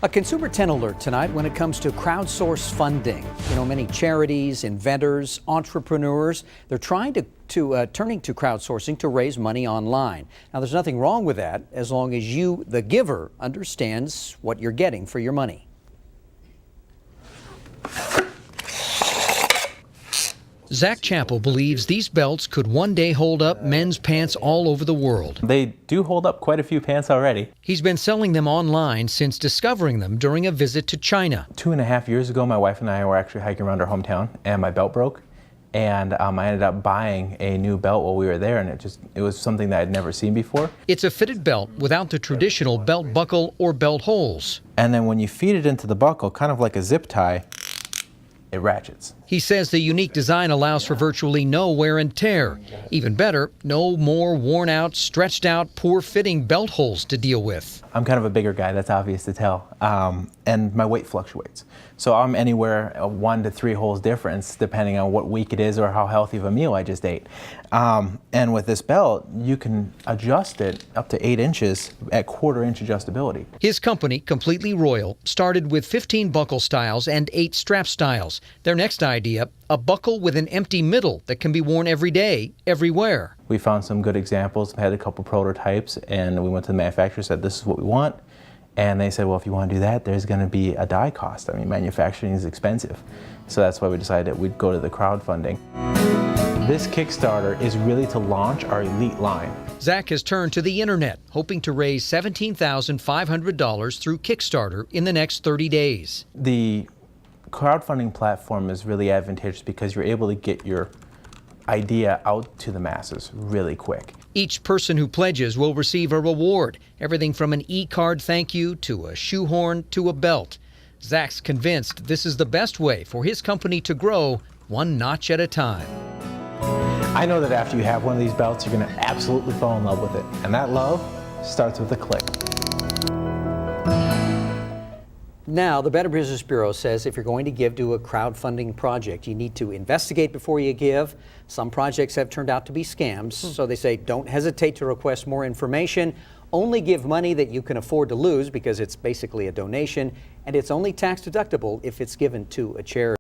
A Consumer 10 alert tonight when it comes to crowdsource funding. You know, many charities, inventors, entrepreneurs, they're turning to crowdsourcing to raise money online. Now, there's nothing wrong with that as long as you, the giver, understands what you're getting for your money. Zach Chappell believes these belts could one day hold up men's pants all over the world. They do hold up quite a few pants already. He's been selling them online since discovering them during a visit to China. 2.5 years ago, my wife and I were actually hiking around our hometown, and my belt broke. And I ended up buying a new belt while we were there, and it was something that I'd never seen before. It's a fitted belt without the traditional belt buckle or belt holes. And then when you feed it into the buckle, kind of like a zip tie, it ratchets. He says the unique design allows for virtually no wear and tear. Even better, no more worn out, stretched out, poor fitting belt holes to deal with. I'm kind of a bigger guy, that's obvious to tell, and my weight fluctuates. So I'm anywhere 1 to 3 holes difference depending on what week it is or how healthy of a meal I just ate. And with this belt, you can adjust it up to 8 inches at 1/4 inch adjustability. His company, Completely Royal, started with 15 buckle styles and 8 strap styles. Their next idea, a buckle with an empty middle that can be worn every day, everywhere. We found some good examples, had a couple prototypes, and we went to the manufacturer, said this is what we want. And they said, well, if you want to do that, there's going to be a die cost. I mean, manufacturing is expensive. So that's why we decided we'd go to the crowdfunding. This Kickstarter is really to launch our elite line. Zach has turned to the internet, hoping to raise $17,500 through Kickstarter in the next 30 days. The crowdfunding platform is really advantageous because you're able to get your idea out to the masses really quick. Each person who pledges will receive a reward, everything from an e-card thank you to a shoehorn to a belt. Zach's convinced this is the best way for his company to grow one notch at a time. I know that after you have one of these belts, you're going to absolutely fall in love with it. And that love starts with a click. Now, the Better Business Bureau says if you're going to give to a crowdfunding project, you need to investigate before you give. Some projects have turned out to be scams, so they say don't hesitate to request more information. Only give money that you can afford to lose because it's basically a donation, and it's only tax deductible if it's given to a charity.